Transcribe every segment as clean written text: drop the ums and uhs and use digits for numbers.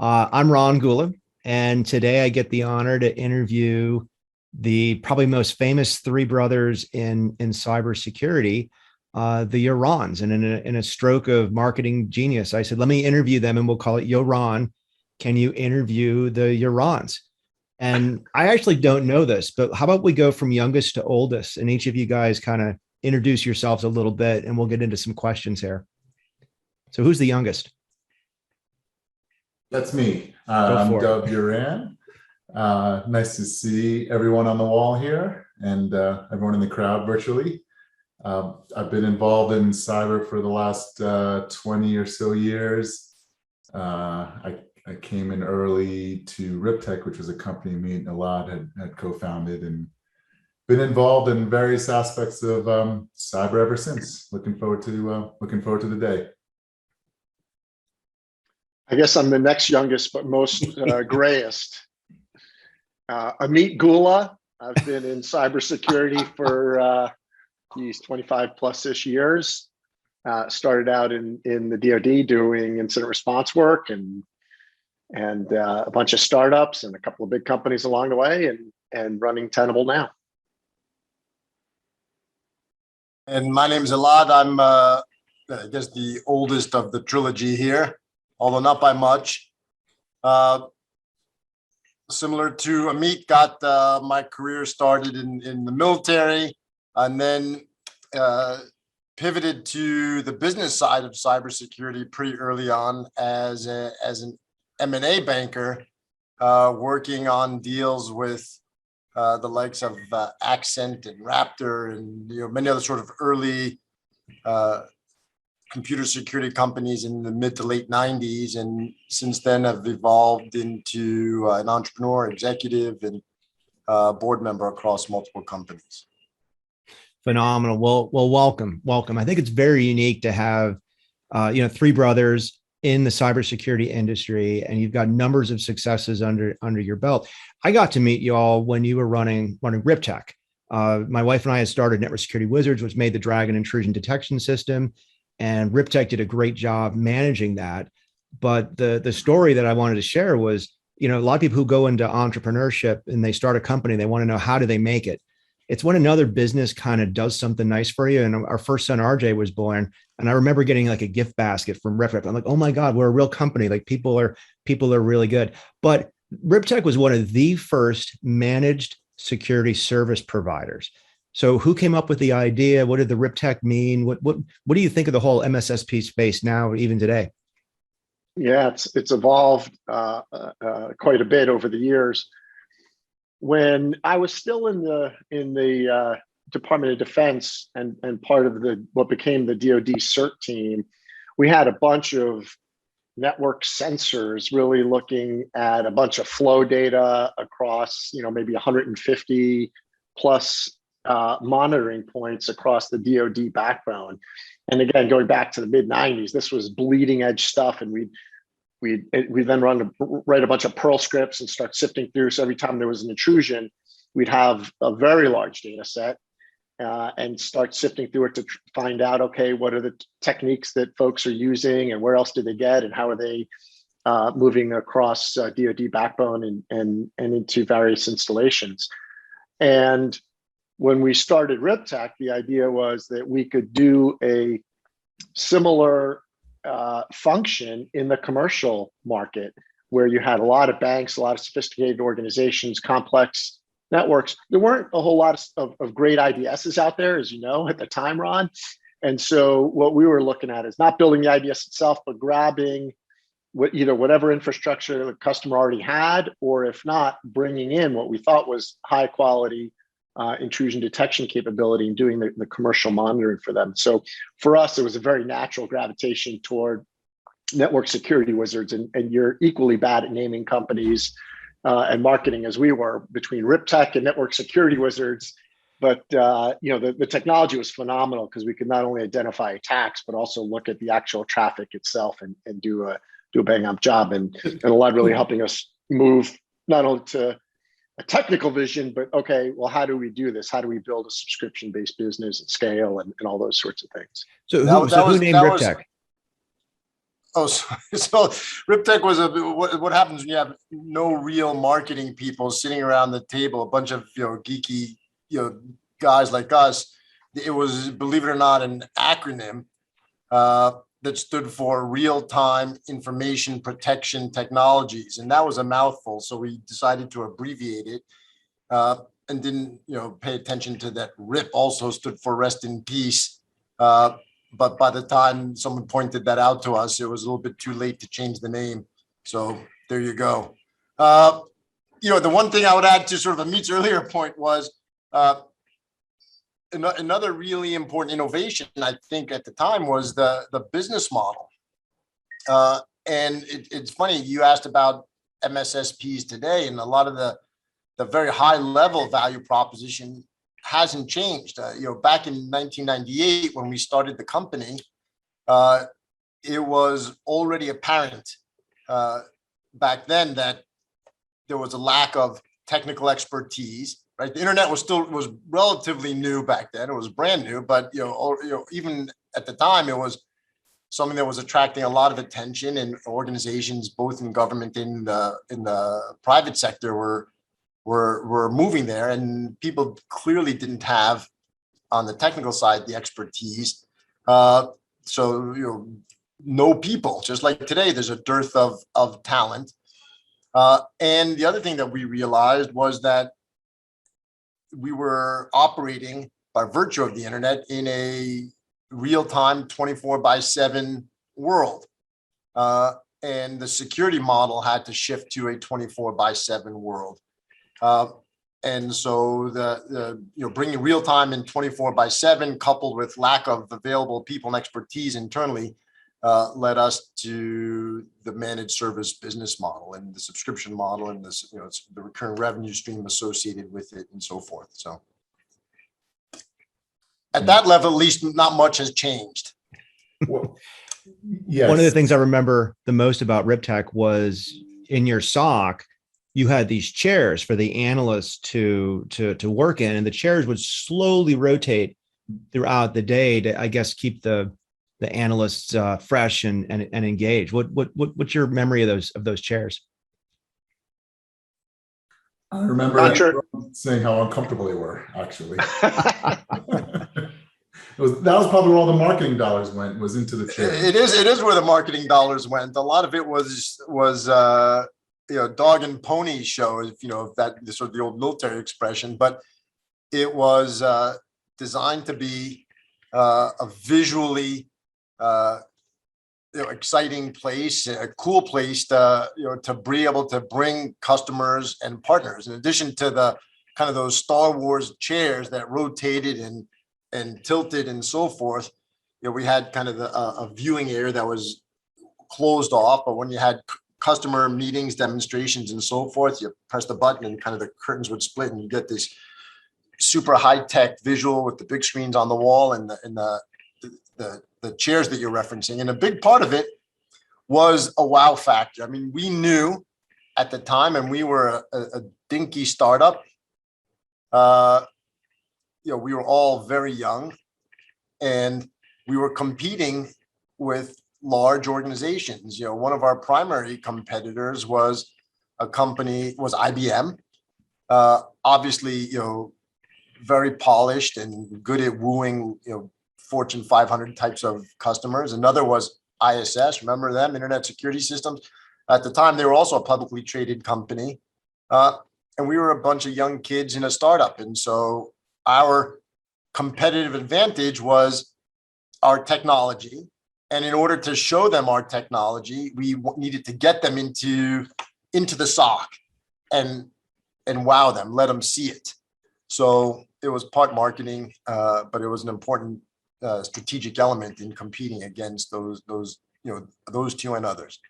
I'm Ron Gula, and today I get the honor to interview the probably most famous three brothers in cybersecurity, the Yorans. And in a stroke of marketing genius, I said, let me interview them and we'll call it Yoran. Can you interview the Yorans? And I actually don't know this, but how about we go from youngest to oldest, and each of you guys kind of introduce yourselves a little bit, and we'll get into some questions here. So who's the youngest? That's me. Go I'm for it. Dub Uran. Nice to see everyone on the wall here and everyone in the crowd virtually. I've been involved in cyber for the last 20 or so years. I came in early to Riptech, which was a company me and Elad had co-founded, and been involved in various aspects of cyber ever since. Looking forward to the day. I guess I'm the next youngest, but most grayest. Amit Gula. I've been in cybersecurity for 25 plus-ish years. Started out in the DoD doing incident response work and a bunch of startups and a couple of big companies along the way, and running Tenable now. And my name is Elad. I'm, I guess, the oldest of the trilogy here, although not by much. Similar to Amit, got my career started in the military, and then pivoted to the business side of cybersecurity pretty early on as an M&A banker, working on deals with the likes of Accent and Raptor and many other sort of early computer security companies in the mid to late 90s, and since then have evolved into an entrepreneur, executive, and board member across multiple companies. Phenomenal. Well, welcome. I think it's very unique to have, three brothers in the cybersecurity industry, and you've got numbers of successes under your belt. I got to meet you all when you were running Riptech. My wife and I had started Network Security Wizards, which made the Dragon intrusion detection system, and Riptech did a great job managing that. But the story that I wanted to share was, a lot of people who go into entrepreneurship and they start a company, they want to know, how do they make it? It's when another business kind of does something nice for you. And our first son, RJ, was born. And I remember getting like a gift basket from Riptech. I'm like, oh my God, we're a real company. Like people are really good. But Riptech was one of the first managed security service providers. So who came up with the idea? What did the Riptech mean? What do you think of the whole MSSP space now, even today? Yeah, it's evolved quite a bit over the years. When I was still in the Department of Defense and part of what became the DoD CERT team, we had a bunch of network sensors really looking at a bunch of flow data across, maybe 150 plus monitoring points across the DoD backbone. And again, going back to the mid 90s, this was bleeding edge stuff, and we then write a bunch of Perl scripts and start sifting through. So every time there was an intrusion, we'd have a very large data set and start sifting through it to find out, okay, what are the techniques that folks are using, and where else did they get, and how are they moving across DoD backbone and into various installations. And when we started Riptech, the idea was that we could do a similar function in the commercial market, where you had a lot of banks, a lot of sophisticated organizations, complex networks. There weren't a whole lot of great IDSs out there, as you know, at the time, Ron. And so what we were looking at is not building the IDS itself, but grabbing either whatever infrastructure the customer already had, or if not, bringing in what we thought was high quality intrusion detection capability and doing the commercial monitoring for them. So for us, it was a very natural gravitation toward network security wizards, and you're equally bad at naming companies and marketing as we were between Riptech and network security wizards. But the technology was phenomenal, because we could not only identify attacks, but also look at the actual traffic itself and do a bang up job, and a lot really helping us move not only to a technical vision, but okay, well, how do we do this? How do we build a subscription-based business and scale and all those sorts of things? So who named Riptech? Oh, so Riptech was what happens when you have no real marketing people sitting around the table, a bunch of geeky guys like us. It was, believe it or not, an acronym that stood for Real-Time Information Protection Technologies, and that was a mouthful. So we decided to abbreviate it, and didn't pay attention to that. RIP also stood for Rest in Peace. But by the time someone pointed that out to us, it was a little bit too late to change the name. So there you go. The one thing I would add to sort of Amit's earlier point was another really important innovation, I think, at the time was the business model. And it's funny, you asked about MSSPs today, and a lot of the very high level value proposition hasn't changed. Back in 1998, when we started the company, it was already apparent back then that there was a lack of technical expertise. Right, the internet was relatively new back then. It was brand new, but even at the time, it was something that was attracting a lot of attention, and organizations, both in government and in the private sector, were moving there, and people clearly didn't have, on the technical side, the expertise. So no people, just like today, there's a dearth of talent. And the other thing that we realized was that we were operating, by virtue of the internet, in a real-time 24/7 world. And the security model had to shift to a 24/7 world. And so the bringing real time in 24/7, coupled with lack of available people and expertise internally, led us to the managed service business model and the subscription model, and this it's the recurring revenue stream associated with it, and so forth. So at that level, at least, not much has changed. Well, yes. One of the things I remember the most about Riptech was in your SOC, you had these chairs for the analysts to work in, and the chairs would slowly rotate throughout the day to, I guess, keep the analysts fresh and engaged. What's your memory of those chairs? I remember saying how uncomfortable they were, actually. That was probably where all the marketing dollars was into the chair. It is where the marketing dollars went. A lot of it was dog and pony show, if that sort of the old military expression, but it was designed to be a visually exciting place, a cool place to be able to bring customers and partners. In addition to the kind of those Star Wars chairs that rotated and tilted and so forth, we had kind of a viewing area that was closed off. But when you had customer meetings, demonstrations, and so forth, you press the button and kind of the curtains would split, and you get this super high-tech visual with the big screens on the wall and the chairs that you're referencing. And a big part of it was a wow factor. I mean, we knew at the time, and we were a dinky startup. We were all very young, and we were competing with large organizations. One of our primary competitors was IBM. Obviously, very polished and good at wooing, Fortune 500 types of customers. Another was ISS. Remember them, Internet Security Systems? At the time, they were also a publicly traded company. And we were a bunch of young kids in a startup. And so our competitive advantage was our technology. And in order to show them our technology, we needed to get them into the SOC and wow them, let them see it. So it was part marketing, but it was an important strategic element in competing against those two and others.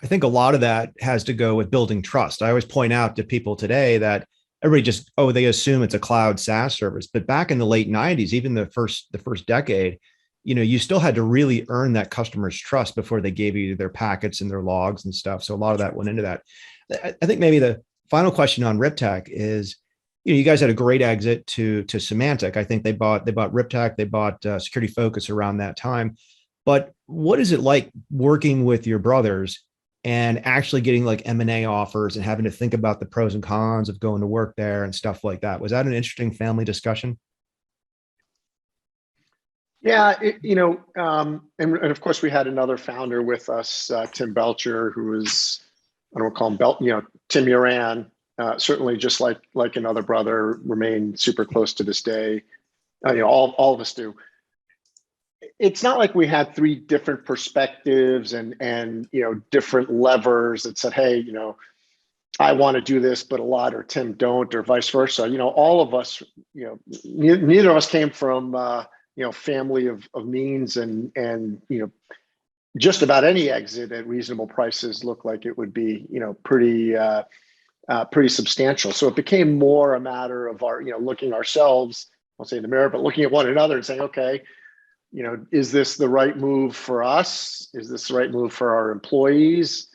I think a lot of that has to go with building trust. I always point out to people today that everybody they assume it's a cloud SaaS service. But back in the late 90s, even the first decade, you still had to really earn that customer's trust before they gave you their packets and their logs and stuff. So a lot of that went into that. I think maybe the final question on Riptech is, you guys had a great exit to Symantec. I think they bought Riptech, they bought Security Focus around that time. But what is it like working with your brothers and actually getting like M&A offers and having to think about the pros and cons of going to work there and stuff like that? Was that an interesting family discussion? Yeah, and of course we had another founder with us, Tim Belcher, who was, I don't call him Tim Uran, certainly just like another brother, remain super close to this day. All of us do. It's not like we had three different perspectives and different levers that said, hey, I want to do this, but a lot, or Tim don't, or vice versa. All of us, neither of us came from family of means, and just about any exit at reasonable prices looked like it would be pretty substantial. So it became more a matter of our looking ourselves, I'll say in the mirror, but looking at one another and saying, okay, is this the right move for us? Is this the right move for our employees?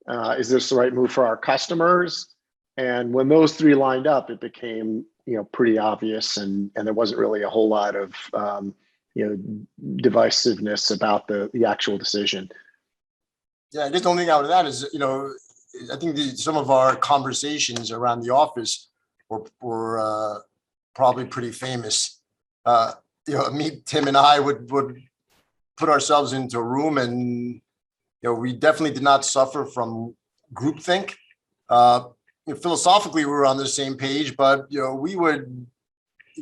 Is this the right move for our customers? And when those three lined up, it became pretty obvious, and there wasn't really a whole lot of divisiveness about the actual decision. Yeah, I guess the only thing out of that is, I think some of our conversations around the office were probably pretty famous. Tim and I would put ourselves into a room, and we definitely did not suffer from groupthink. Philosophically, we were on the same page, but we would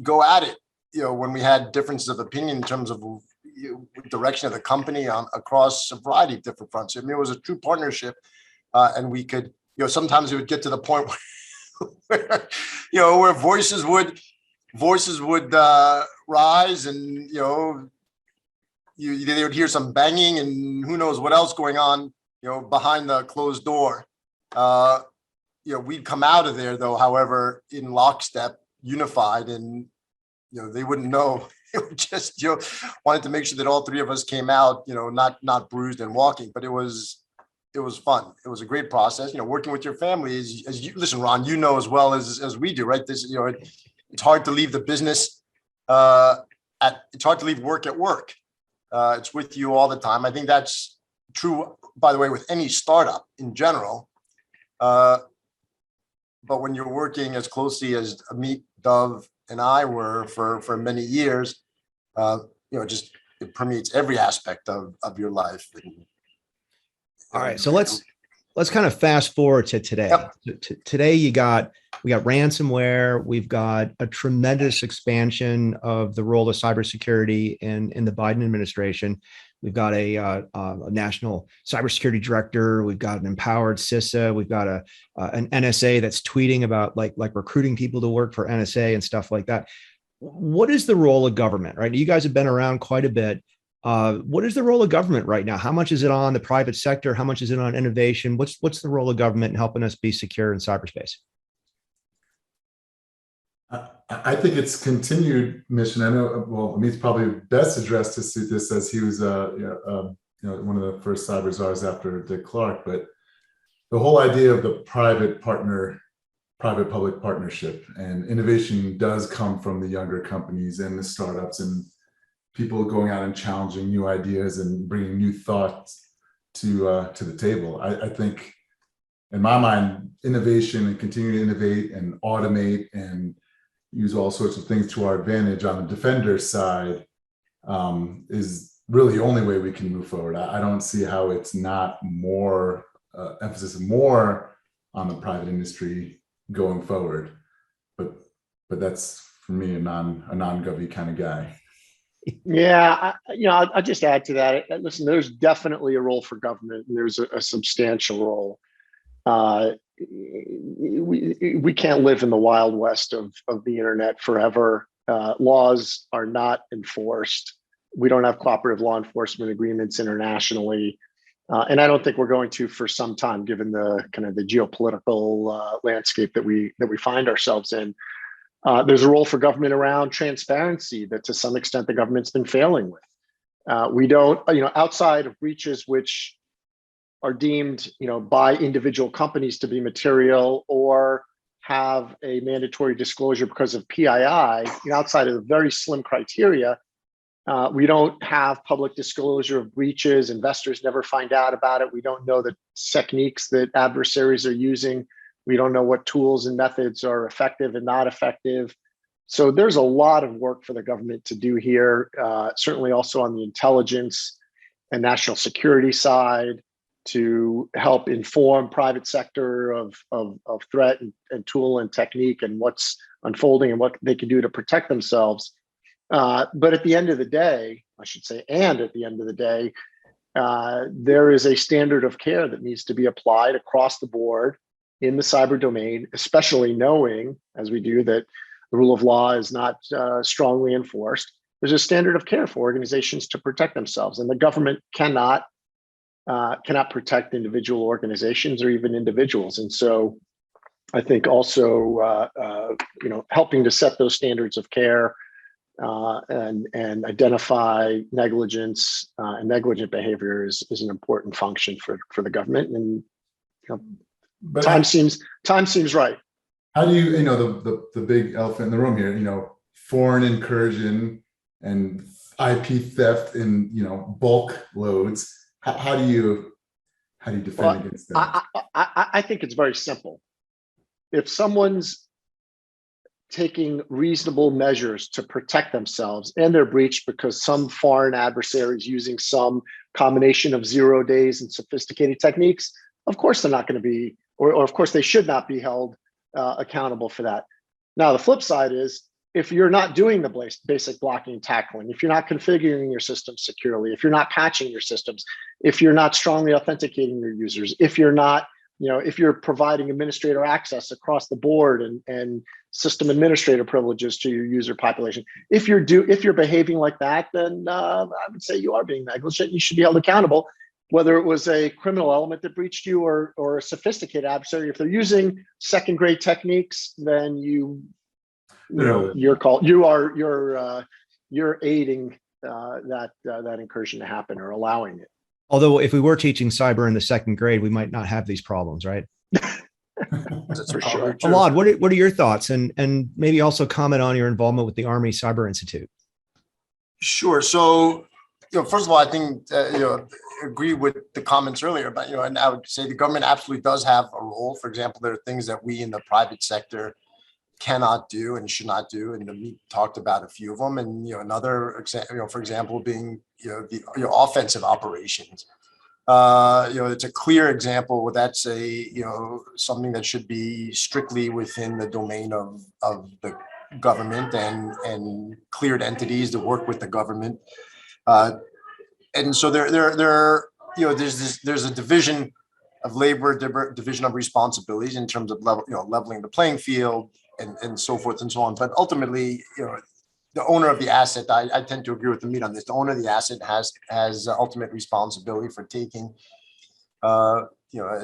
go at it. When we had differences of opinion in terms of direction of the company across a variety of different fronts. I mean, it was a true partnership, and we could, sometimes it would get to the point where, where voices would rise, and they would hear some banging and who knows what else going on, behind the closed door. We'd come out of there though, however, in lockstep, unified, and they wouldn't know. It was just wanted to make sure that all three of us came out, not bruised and walking. But it was fun. It was a great process. Working with your family is, as you listen, Ron, as well as we do, right? This, it's hard to leave the business. It's hard to leave work at work. It's with you all the time. I think that's true, by the way, with any startup in general. But when you're working as closely as Amit, Dove, and I were for many years, just it permeates every aspect of your life. All right, so let's kind of fast forward to today. Yep. Today, we got ransomware. We've got a tremendous expansion of the role of cybersecurity in the Biden administration. We've got a national cybersecurity director. We've got an empowered CISA. We've got an NSA that's tweeting about like recruiting people to work for NSA and stuff like that. What is the role of government, right? You guys have been around quite a bit. What is the role of government right now? How much is it on the private sector? How much is it on innovation? What's the role of government in helping us be secure in cyberspace? I think it's continued mission. I know, well, Amit's probably best addressed to suit this, as he was, one of the first cyber czars after Dick Clark. But the whole idea of the private-public partnership, and innovation does come from the younger companies and the startups and people going out and challenging new ideas and bringing new thoughts to the table. I think, in my mind, innovation and continuing to innovate and automate and use all sorts of things to our advantage on the defender side is really the only way we can move forward. I don't see how it's not more emphasis more on the private industry going forward. But that's, for me, a non-govy kind of guy. Yeah, I'll just add to that. Listen, there's definitely a role for government, and there's a substantial role. We can't live in the wild west of the internet forever. Laws are not enforced. We don't have cooperative law enforcement agreements internationally, and I don't think we're going to for some time, given the kind of the geopolitical landscape that we find ourselves in. There's a role for government around transparency that, to some extent, the government's been failing with. We don't, outside of breaches which are deemed, by individual companies to be material, or have a mandatory disclosure because of PII, outside of the very slim criteria, We don't have public disclosure of breaches. Investors never find out about it. We don't know the techniques that adversaries are using. We don't know what tools and methods are effective and not effective. So there's a lot of work for the government to do here, certainly also on the intelligence and national security side to help inform private sector of threat and tool and technique and what's unfolding and what they can do to protect themselves. But at the end of the day, I should say, and at the end of the day, there is a standard of care that needs to be applied across the board in the cyber domain, especially knowing, as we do, that the rule of law is not strongly enforced. There's a standard of care for organizations to protect themselves, and the government cannot protect individual organizations or even individuals. And so, I think also, helping to set those standards of care and identify negligence and negligent behavior is an important function for the government. And But time seems right. how do you, the big elephant in the room here, foreign incursion and IP theft in, bulk loads. How do you defend against that? I think it's very simple. If someone's taking reasonable measures to protect themselves and they're breached because some foreign adversary is using some combination of 0 days and sophisticated techniques, of course they're not going to be, or of course they should not be held accountable for that. Now, the flip side is, if you're not doing the basic blocking and tackling, if you're not configuring your systems securely, if you're not patching your systems, if you're not strongly authenticating your users, if you're not, if you're providing administrator access across the board and system administrator privileges to your user population, if you're behaving like that, then I would say you are being negligent. You should be held accountable, whether it was a criminal element that breached you or a sophisticated adversary. If they're using second-grade techniques, then you're aiding that incursion to happen or allowing it. Although if we were teaching cyber in the second grade, we might not have these problems, right? That's For probably sure. true. Alad, what are your thoughts? And maybe also comment on your involvement with the Army Cyber Institute. Sure. So, first of all, I think, agree with the comments earlier, but, and I would say the government absolutely does have a role. For example, there are things that we in the private sector cannot do and should not do. And we talked about a few of them. And, another example, for example, being, the offensive operations. It's a clear example where that's something that should be strictly within the domain of the government and cleared entities that work with the government. And so there's a division of labor, division of responsibilities in terms of leveling the playing field and so forth and so on. But ultimately, the owner of the asset, I tend to agree with the meat on this. The owner of the asset has ultimate responsibility for taking, a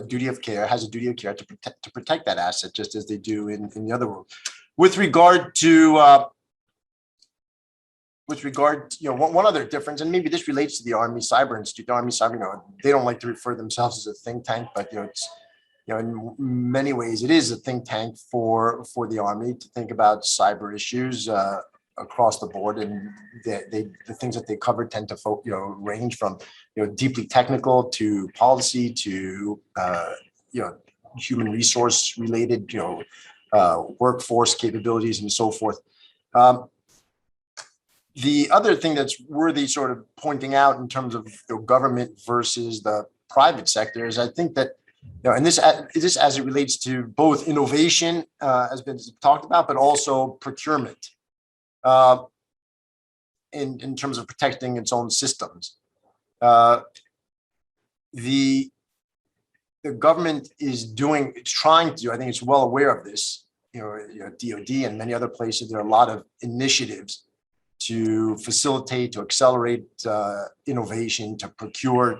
duty of care, has a duty of care to protect that asset, just as they do in the other world. With regard to, one other difference, and maybe this relates to the Army Cyber Institute. The Army Cyber, they don't like to refer themselves as a think tank, but it's, in many ways, it is a think tank for the Army to think about cyber issues across the board, and the things that they cover tend to range from deeply technical to policy to human resource related workforce capabilities and so forth. The other thing that's worthy sort of pointing out in terms of government versus the private sector is, I think that and this as it relates to both innovation has been talked about, but also procurement. In terms of protecting its own systems. The government is trying to, I think it's well aware of this, DOD and many other places, there are a lot of initiatives to facilitate, to accelerate innovation, to procure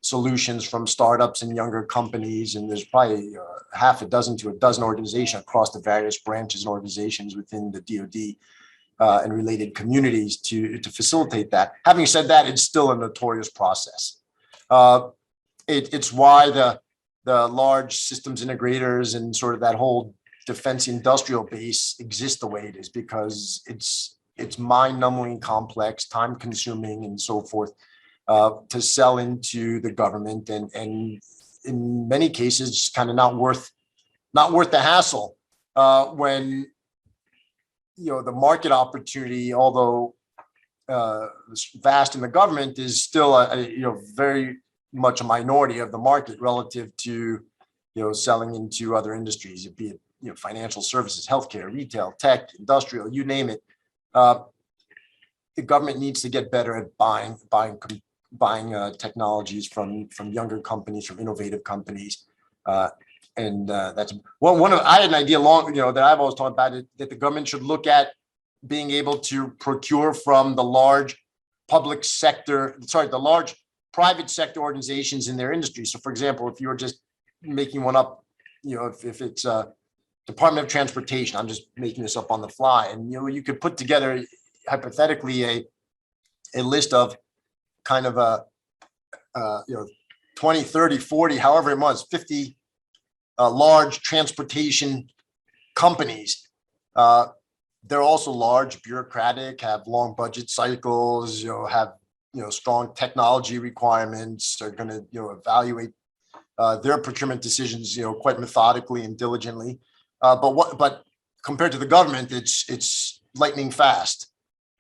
solutions from startups and younger companies. And there's probably half a dozen to a dozen organizations across the various branches and organizations within the DOD and related communities to facilitate that. Having said that, it's still a notorious process. It's why the large systems integrators and sort of that whole defense industrial base exists the way it is, because it's it's mind-numbing, complex, time-consuming, and so forth to sell into the government, and in many cases, kind of not worth the hassle. When the market opportunity, although vast in the government, is still a very much a minority of the market relative to selling into other industries, be it financial services, healthcare, retail, tech, industrial, you name it. The government needs to get better at buying technologies from younger companies, from innovative companies. And that's I had an idea that I've always talked about it, that the government should look at being able to procure from the large the large private sector organizations in their industry. So for example, if you were just making one up, if it's Department of Transportation, I'm just making this up on the fly, and you could put together hypothetically a list of kind of 20, 30, 40, however it was, 50 large transportation companies. They're also large, bureaucratic, have long budget cycles, have strong technology requirements, are going to evaluate their procurement decisions quite methodically and diligently. But compared to the government, it's lightning fast.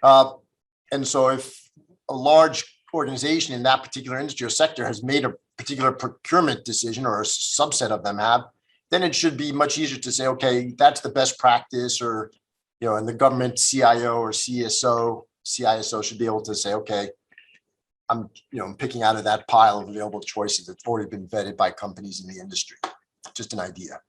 And so if a large organization in that particular industry or sector has made a particular procurement decision, or a subset of them have, then it should be much easier to say, okay, that's the best practice, or and the government CIO or CISO should be able to say, okay, I'm picking out of that pile of available choices that's already been vetted by companies in the industry. Just an idea.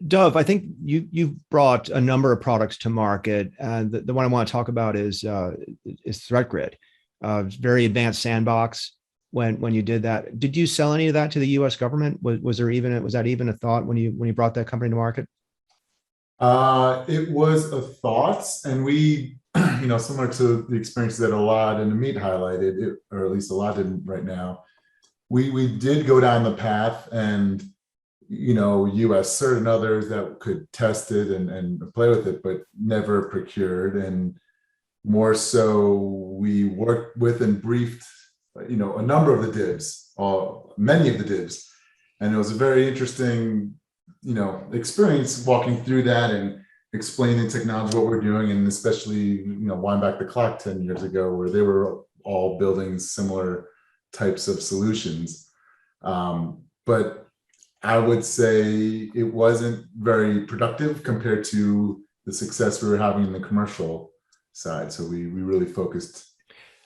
Dov, I think you've brought a number of products to market, and the one I want to talk about is ThreatGrid, very advanced sandbox. When you did that, did you sell any of that to the U.S. government? Was that even a thought when you brought that company to market? It was a thought, and we, similar to the experience that Alad and Amit highlighted, or at least Alad didn't right now, we did go down the path, and US CERT and others that could test it and play with it, but never procured. And more so, we worked with and briefed, a number of the DIBs, many of the DIBs. And it was a very interesting, experience walking through that and explaining technology, what we're doing, and especially, wind back the clock 10 years ago, where they were all building similar types of solutions. But I would say it wasn't very productive compared to the success we were having in the commercial side. So we really focused.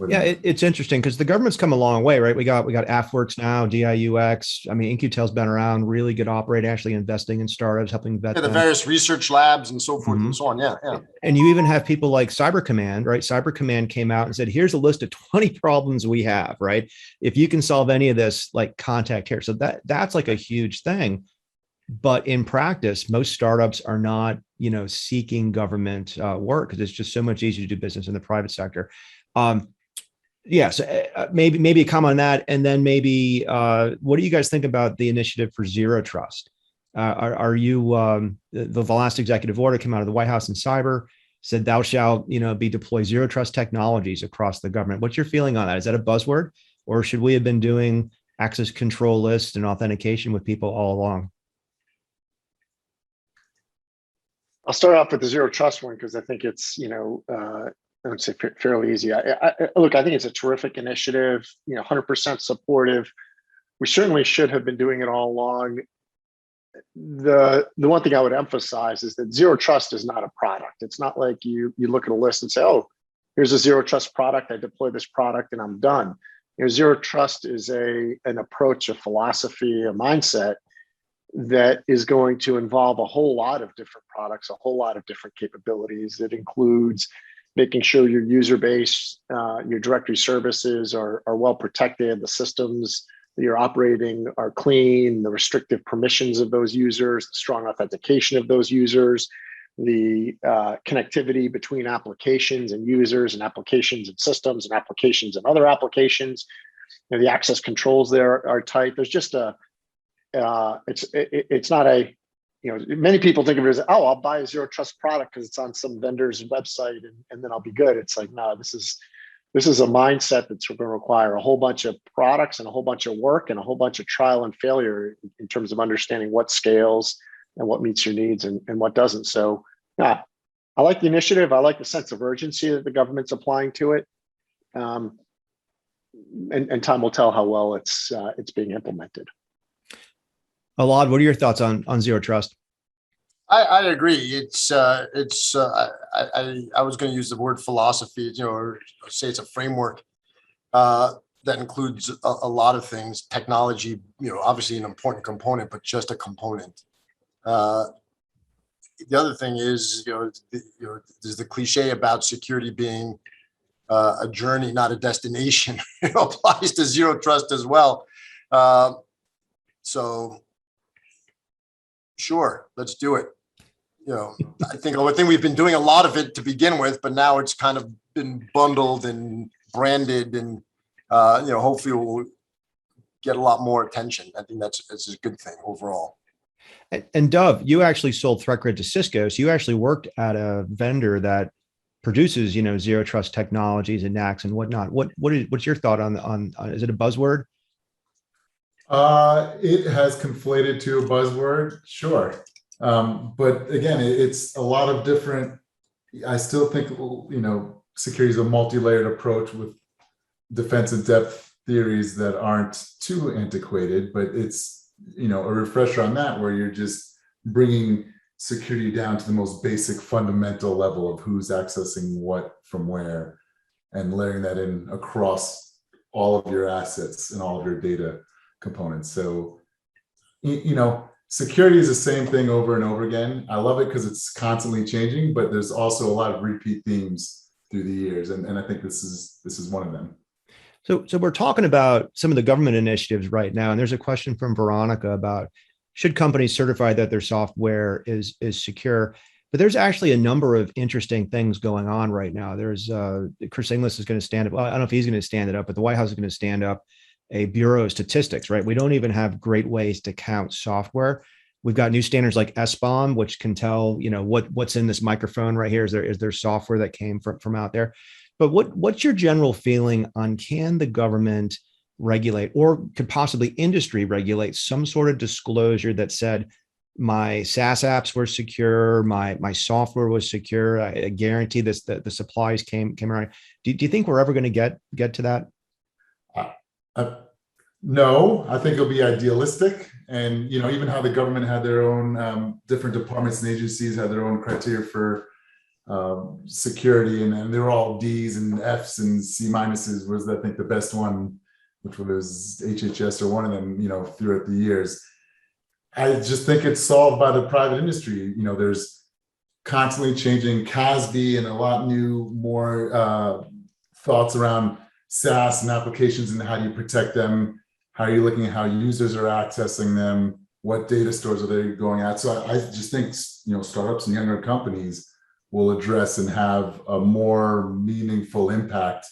Yeah, it's interesting because the government's come a long way, right? We got AFWorks now, DIUX. I mean, In-Q-Tel's been around, really good operator, actually investing in startups, helping vet the various research labs and so forth and so on. Yeah. And you even have people like Cyber Command, right? Cyber Command came out and said, here's a list of 20 problems we have, right? If you can solve any of this, like, contact here. So that's like a huge thing. But in practice, most startups are not, seeking government work, because it's just so much easier to do business in the private sector. So maybe a comment on that, and then maybe what do you guys think about the initiative for zero trust? Are you the last executive order came out of the White House in cyber, said thou shalt be deploy zero trust technologies across the government. What's your feeling on that? Is that a buzzword, or should we have been doing access control lists and authentication with people all along? I'll start off with the zero trust one, because I think it's, I would say fairly easy. Look, I think it's a terrific initiative, 100% supportive. We certainly should have been doing it all along. The one thing I would emphasize is that zero trust is not a product. It's not like you look at a list and say, oh, here's a zero trust product. I deploy this product and I'm done. Zero trust is an approach, a philosophy, a mindset that is going to involve a whole lot of different products, a whole lot of different capabilities. It includes making sure your user base, your directory services are well protected, the systems that you're operating are clean, the restrictive permissions of those users, the strong authentication of those users, the connectivity between applications and users, and applications and systems, and applications and other applications. The access controls there are tight. There's just it's not a many people think of it as, oh, I'll buy a zero trust product because it's on some vendor's website and then I'll be good. It's like, no, this is a mindset that's going to require a whole bunch of products and a whole bunch of work and a whole bunch of trial and failure in terms of understanding what scales and what meets your needs and what doesn't. So yeah, I like the initiative. I like the sense of urgency that the government's applying to it. And time will tell how well it's being implemented. Alad, what are your thoughts on zero trust? I agree. I was going to use the word philosophy, or say it's a framework that includes a lot of things. Technology, obviously an important component, but just a component. The other thing is, there's the cliche about security being a journey, not a destination. It applies to zero trust as well. So, sure, let's do it. I think we've been doing a lot of it to begin with, but now it's kind of been bundled and branded, and hopefully we'll get a lot more attention. I think that's a good thing overall. And Dove, you actually sold ThreatGrid to Cisco, so you actually worked at a vendor that produces, zero trust technologies and NACs and whatnot. What's your thought on is it a buzzword? It has conflated to a buzzword, sure. But again, it's a lot of different. I still think security is a multi-layered approach with defensive depth theories that aren't too antiquated, but it's a refresher on that, where you're just bringing security down to the most basic fundamental level of who's accessing what from where, and layering that in across all of your assets and all of your data components. So security is the same thing over and over again. I love it because it's constantly changing, but there's also a lot of repeat themes through the years, and I think this is one of them. So we're talking about some of the government initiatives right now, and there's a question from Veronica about should companies certify that their software is secure? But there's actually a number of interesting things going on right now. There's Chris Inglis is going to stand up. Well, I don't know if he's going to stand it up, but the White House is going to stand up a Bureau of Statistics, right? We don't even have great ways to count software. We've got new standards like SBOM, which can tell, what's in this microphone right here. Is there software that came from out there? But what's your general feeling on, can the government regulate, or could possibly industry regulate, some sort of disclosure that said my SaaS apps were secure, my software was secure, I guarantee this that the supplies came around? Do you think we're ever going to get to that? No, I think it'll be idealistic, and even how the government had their own different departments and agencies had their own criteria for security, and they were all D's and F's and C minuses was, I think, the best one, which was HHS or one of them, throughout the years. I just think it's solved by the private industry. There's constantly changing CASB and a lot more thoughts around SaaS and applications, and how do you protect them? How are you looking at how users are accessing them? What data stores are they going at? So I just think, startups and younger companies will address and have a more meaningful impact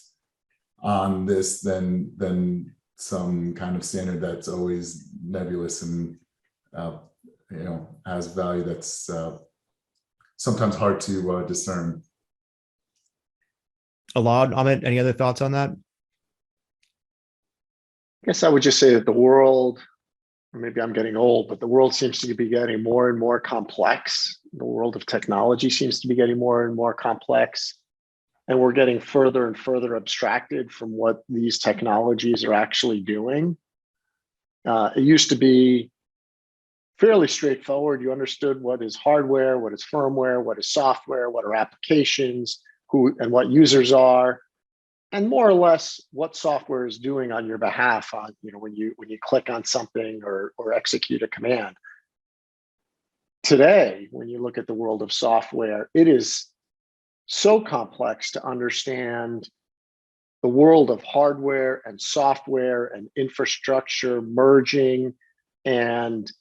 on this than some kind of standard that's always nebulous and has value that's sometimes hard to discern. Alad, Amit, any other thoughts on that? I guess I would just say that the world, or maybe I'm getting old, but the world seems to be getting more and more complex. The world of technology seems to be getting more and more complex. And we're getting further and further abstracted from what these technologies are actually doing. It used to be fairly straightforward. You understood what is hardware, what is firmware, what is software, what are applications, who and what users are, and more or less what software is doing on your behalf on, when you click on something or execute a command. Today, when you look at the world of software, it is so complex to understand the world of hardware and software and infrastructure merging and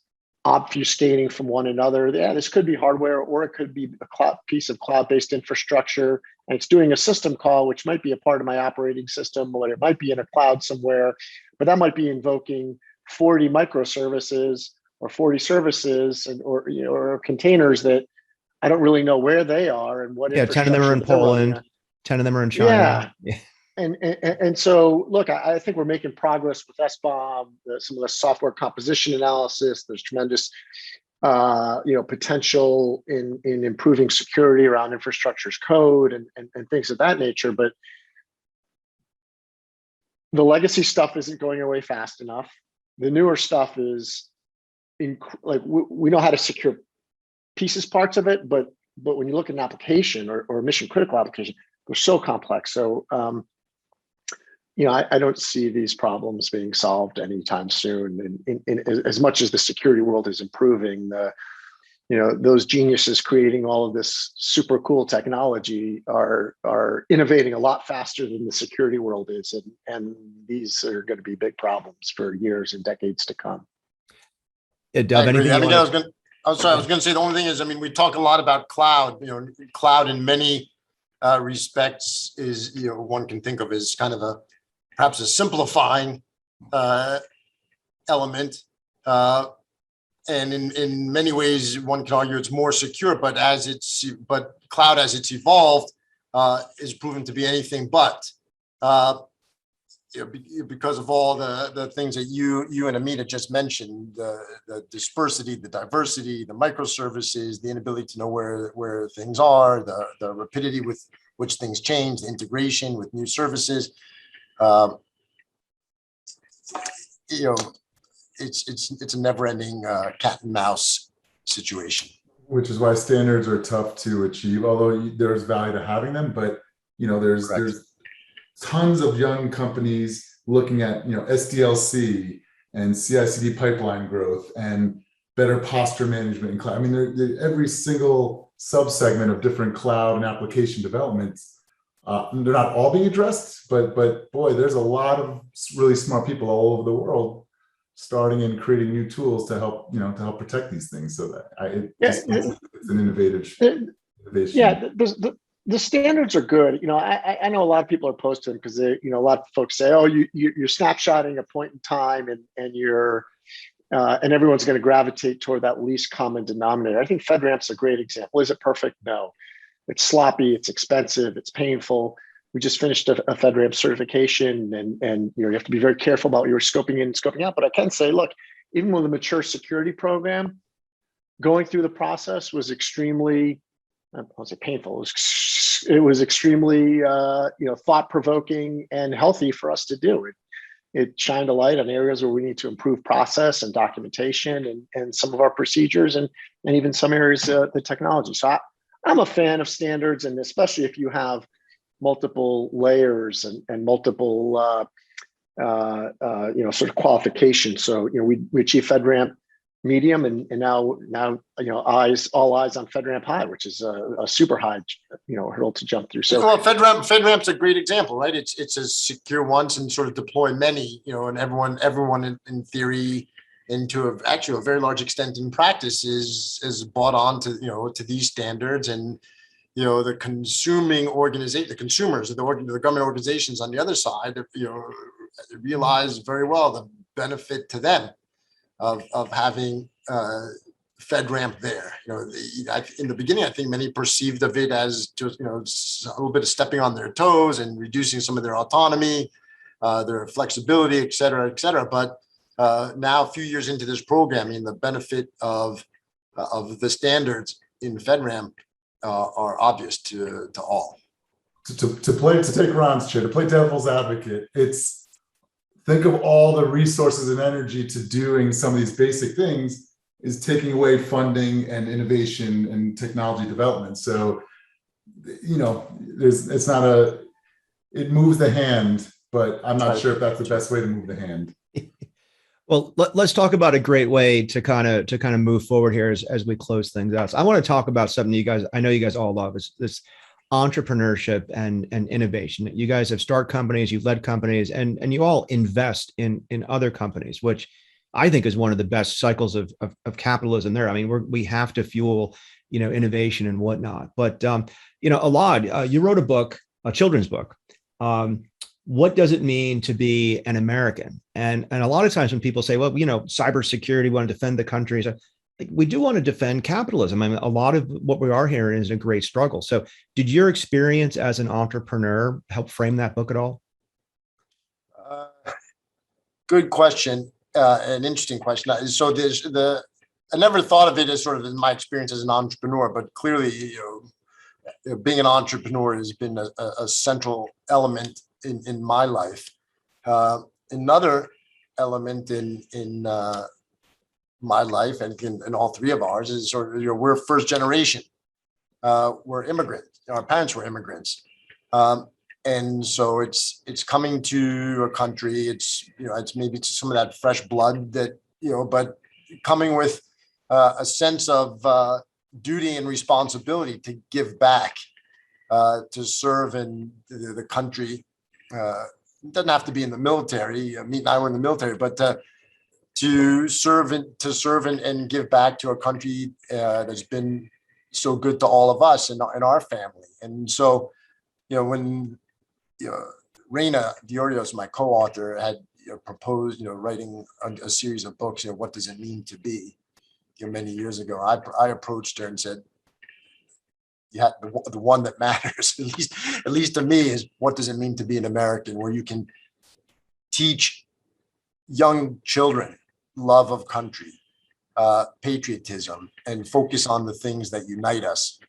obfuscating from one another. Yeah, this could be hardware, or it could be a piece of cloud-based infrastructure, and it's doing a system call, which might be a part of my operating system, or it might be in a cloud somewhere, but that might be invoking 40 microservices, or 40 services or containers that I don't really know where they are and what Yeah, 10 of them are infrastructure in that they're running Poland, on. 10 of them are in Yeah. China. Yeah. And so, look, I think we're making progress with SBOM, some of the software composition analysis. There's tremendous, potential in improving security around infrastructure's code and things of that nature. But the legacy stuff isn't going away fast enough. The newer stuff is we know how to secure pieces, parts of it, but when you look at an application or mission critical application, they're so complex. So, I don't see these problems being solved anytime soon. And as much as the security world is improving, those geniuses creating all of this super cool technology are innovating a lot faster than the security world is, and these are going to be big problems for years and decades to come. Yeah, Dov, anything you want to? I was going to say the only thing is, I mean, we talk a lot about cloud. Cloud in many respects is, one can think of as kind of perhaps a simplifying element. And in many ways, one can argue it's more secure, but cloud as it's evolved is proven to be anything but. Because of all the things that you and Amita just mentioned, the dispersity, the diversity, the microservices, the inability to know where things are, the rapidity with which things change, the integration with new services. It's a never-ending cat and mouse situation. Which is why standards are tough to achieve, although there's value to having them. But there's tons of young companies looking at SDLC and CI/CD pipeline growth and better posture management in cloud. I mean, every single subsegment of different cloud and application developments. They're not all being addressed, but boy, there's a lot of really smart people all over the world starting and creating new tools to help protect these things. So that it's an innovation. Yeah, the standards are good. I know a lot of people are opposed to them because a lot of folks say, oh, you're snapshotting a point in time and you're and everyone's going to gravitate toward that least common denominator. I think FedRAMP's a great example. Is it perfect? No. It's sloppy, it's expensive, it's painful. We just finished a FedRAMP certification, and you have to be very careful about what you're scoping in and scoping out. But I can say, look, even with a mature security program, going through the process was extremely, I won't say painful. It was extremely, thought-provoking and healthy for us to do. It shined a light on areas where we need to improve process and documentation and some of our procedures and even some areas of the technology. So I'm a fan of standards, and especially if you have multiple layers and multiple, sort of qualifications. So, we achieved FedRAMP medium, and now, all eyes on FedRAMP high, which is a super high, hurdle to jump through. So, well, FedRAMP's a great example, right? It's a secure once and sort of deploy many, and everyone in theory, and to a very large extent in practice is bought on to these standards. And the consuming organization, the consumers, the government organizations on the other side, realize very well the benefit to them of having FedRAMP there. In the beginning, I think many perceived of it as just a little bit of stepping on their toes and reducing some of their autonomy, their flexibility, et cetera, et cetera. But now, a few years into this programming, the benefit of the standards in FedRAMP are obvious to all. To take Ron's chair, to play devil's advocate, think of all the resources and energy to doing some of these basic things is taking away funding and innovation and technology development. So, it moves the hand, but I'm not sure if that's the best way to move the hand. Well, let's talk about a great way to kind of move forward here as we close things out. So I want to talk about something I know you guys all love, is this entrepreneurship and innovation. You guys have started companies, you've led companies, and you all invest in other companies, which I think is one of the best cycles of capitalism there. I mean, we have to fuel, innovation and whatnot. But, Elad, you wrote a book, a children's book, what does it mean to be an American? And a lot of times when people say, well, cybersecurity, we want to defend the country. So we do want to defend capitalism. I mean, a lot of what we are hearing is a great struggle. So did your experience as an entrepreneur help frame that book at all? Uh, Good question. An interesting question. So I never thought of it as sort of in my experience as an entrepreneur, but clearly, being an entrepreneur has been a central element in my life. Another element in my life and in all three of ours is sort of, we're first generation. We're immigrants. Our parents were immigrants. And so it's coming to a country, it's maybe some of that fresh blood that, but coming with a sense of duty and responsibility to give back, to serve in the country. It doesn't have to be in the military. Meet and I were in the military, but to serve and give back to a country that's been so good to all of us and our family. And so, when Reina Diorios, my co-author, had proposed, writing a series of books, what does it mean to be, many years ago, I approached her and said, yeah, the one that matters, at least to me, is what does it mean to be an American, where you can teach young children love of country, patriotism, and focus on the things that unite us.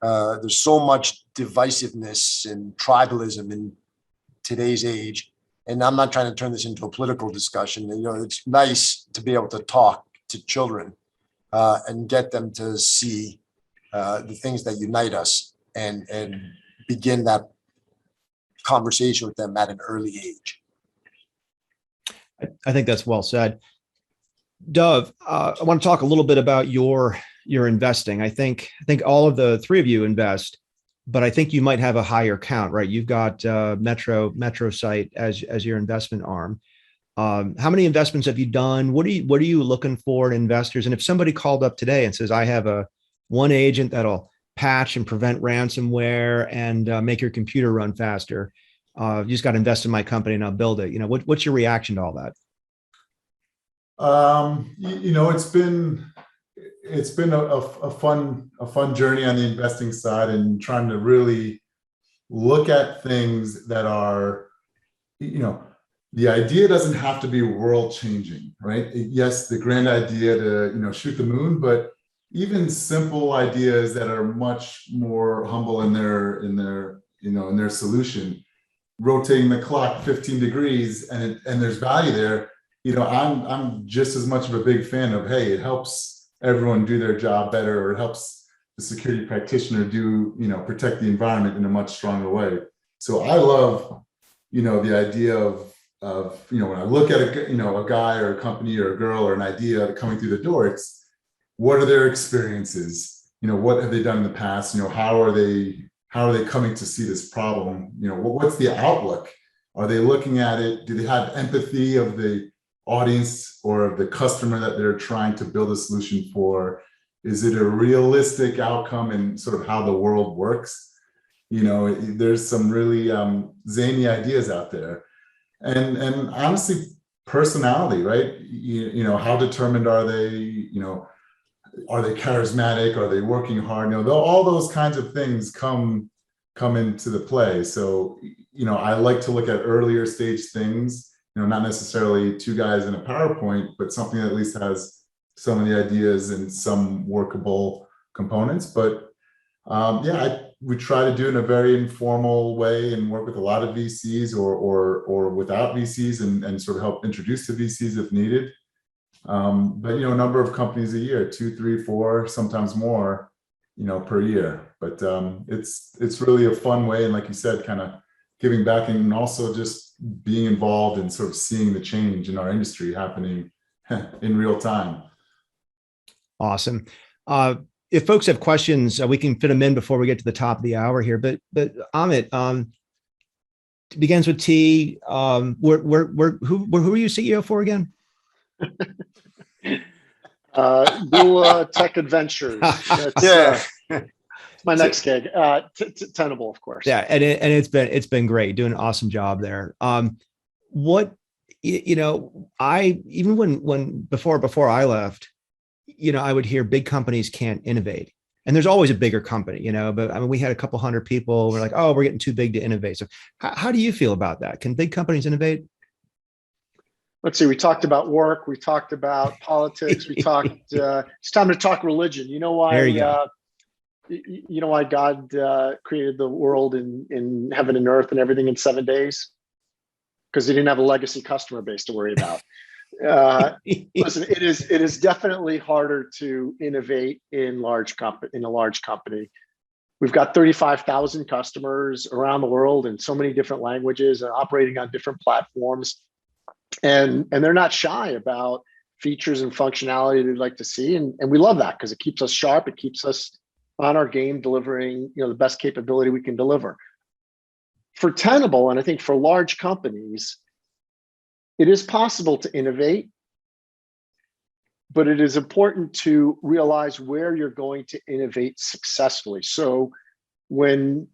There's so much divisiveness and tribalism in today's age, and I'm not trying to turn this into a political discussion. It's nice to be able to talk to children and get them to see the things that unite us and begin that conversation with them at an early age. I think that's well said. Dov, I want to talk a little bit about your investing. I think all of the three of you invest, but I think you might have a higher count, right? You've got Metro Site as your investment arm. How many investments have you done? What are you looking for in investors? And if somebody called up today and says, I have one agent that'll patch and prevent ransomware and make your computer run faster, you just got to invest in my company and I'll build it. What's your reaction to all that? It's been a fun journey on the investing side, and trying to really look at things that are, the idea doesn't have to be world changing, right? Yes, the grand idea to, shoot the moon, but even simple ideas that are much more humble in their solution, rotating the clock 15 degrees and there's value there. I'm just as much of a big fan of, hey, it helps everyone do their job better, or it helps the security practitioner protect the environment in a much stronger way. So I love, the idea of when I look at a guy or a company or a girl or an idea coming through the door, it's what are their experiences? What have they done in the past? How are they coming to see this problem? What's the outlook? Are they looking at it? Do they have empathy of the audience or of the customer that they're trying to build a solution for? Is it a realistic outcome in sort of how the world works? There's some really zany ideas out there, and honestly, personality, right? How determined are they? Are they charismatic? Are they working hard? All those kinds of things come into the play. So, I like to look at earlier stage things, not necessarily two guys in a PowerPoint, but something that at least has some of the ideas and some workable components. But we try to do it in a very informal way and work with a lot of VCs or without VCs and sort of help introduce the VCs if needed. But a number of companies a year, 2, 3, 4, sometimes more, per year. But it's really a fun way, and like you said, kind of giving back, and also just being involved and sort of seeing the change in our industry happening in real time. Awesome. If folks have questions, we can fit them in before we get to the top of the hour here. But Amit, it begins with T. Who are you CEO for again? New Tech Adventures. My next gig, Tenable, of course. Yeah, and it's been great, doing an awesome job there. What I even when before I left, I would hear big companies can't innovate, and there's always a bigger company, but I mean, we had a couple hundred people. We're like, oh, we're getting too big to innovate. So how do you feel about that? Can big companies innovate? Let's see. We talked about work. We talked about politics. We talked. It's time to talk religion. You know why? There you go. You know why God created the world in heaven and earth and everything in 7 days? Because he didn't have a legacy customer base to worry about. Listen, it is definitely harder to innovate in a large company. We've got 35,000 customers around the world in so many different languages and operating on different platforms. And they're not shy about features and functionality they'd like to see. And we love that because it keeps us sharp. It keeps us on our game, delivering the best capability we can deliver. For Tenable, and I think for large companies, it is possible to innovate, but it is important to realize where you're going to innovate successfully. So when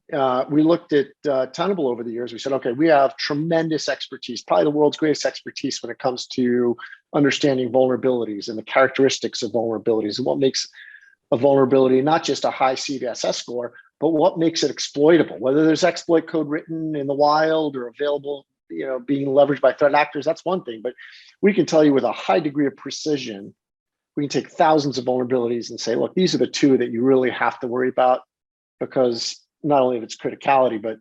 we looked at Tenable over the years, we said, okay, we have tremendous expertise, probably the world's greatest expertise when it comes to understanding vulnerabilities and the characteristics of vulnerabilities and what makes a vulnerability not just a high CVSS score, but what makes it exploitable. Whether there's exploit code written in the wild or available, being leveraged by threat actors, that's one thing. But we can tell you with a high degree of precision, we can take thousands of vulnerabilities and say, look, these are the two that you really have to worry about, because not only of its criticality, but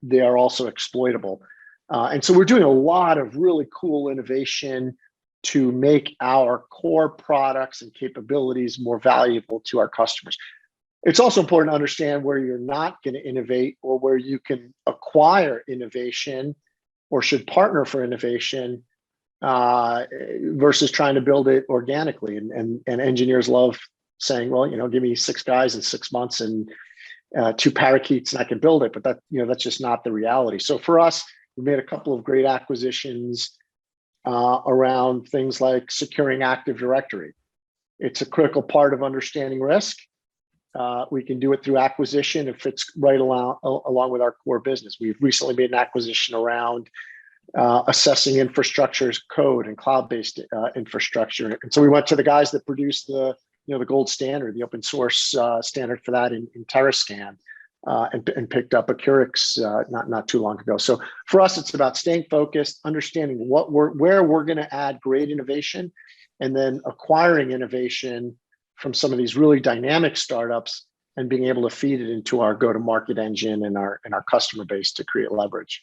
they are also exploitable. And so we're doing a lot of really cool innovation to make our core products and capabilities more valuable to our customers. It's also important to understand where you're not going to innovate or where you can acquire innovation or should partner for innovation versus trying to build it organically. And engineers love saying, well, give me 6 guys in 6 months and 2 parakeets and I can build it. But that's just not the reality. So for us, we made a couple of great acquisitions around things like securing Active Directory. It's a critical part of understanding risk. We can do it through acquisition. It fits right along with our core business. We've recently made an acquisition around assessing infrastructure as code and cloud-based infrastructure. And so we went to the guys that produce the gold standard, the open source standard for that in TerraScan, and picked up Accurix not too long ago. So for us, it's about staying focused, understanding where we're going to add great innovation, and then acquiring innovation from some of these really dynamic startups and being able to feed it into our go-to-market engine and our customer base to create leverage.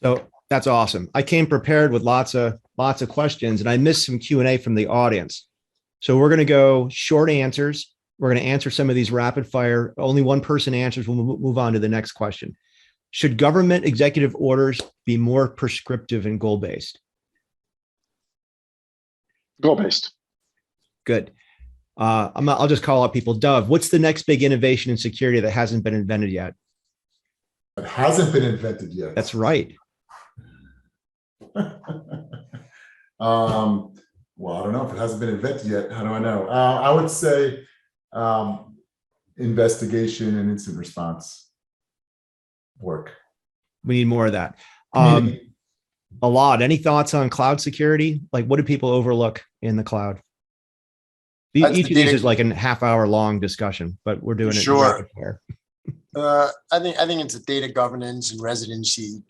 So that's awesome. I came prepared with lots of questions, and I missed some Q&A from the audience. So we're going to go short answers. We're going to answer some of these rapid fire. Only one person answers. We'll move on to the next question. Should government executive orders be more prescriptive and goal-based? Goal-based. Good. I'll just call out people. Dove, what's the next big innovation in security that hasn't been invented yet? It hasn't been invented yet. That's right. Well, I don't know if it hasn't been invented yet. How do I know? I would say investigation and incident response work. We need more of that. A lot. Any thoughts on cloud security? Like, what do people overlook in the cloud? Each of these is like a half-hour long discussion, but we're doing it. Sure. I think it's the data governance and residency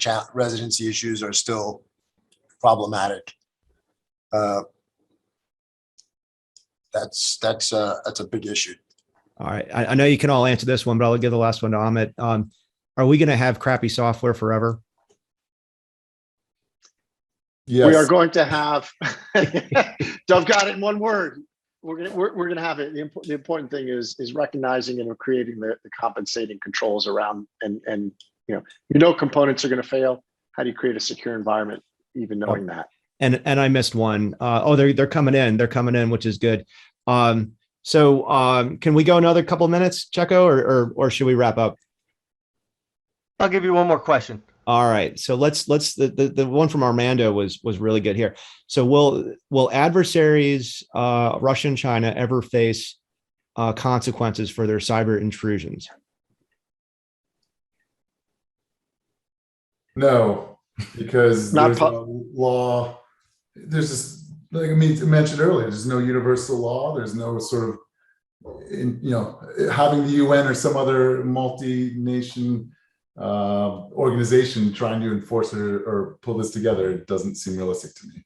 issues are still problematic. That's a big issue. All right. I know you can all answer this one, but I'll give the last one to Amit. Are we going to have crappy software forever? Yes. We are going to have. Dove got it in one word. We're gonna have it. The important thing is recognizing and creating the compensating controls around and components are going to fail. How do you create a secure environment, even knowing that? And I missed one. They're coming in. They're coming in, which is good. So can we go another couple of minutes, Checo, or should we wrap up? I'll give you one more question. All right. So let's the one from Armando was really good here. So will adversaries, Russia and China, ever face consequences for their cyber intrusions? No, because Not there's a law. There's this, like I mentioned earlier, there's no universal law. There's no sort of, having the UN or some other multi-nation organization trying to enforce it or pull this together. It doesn't seem realistic to me.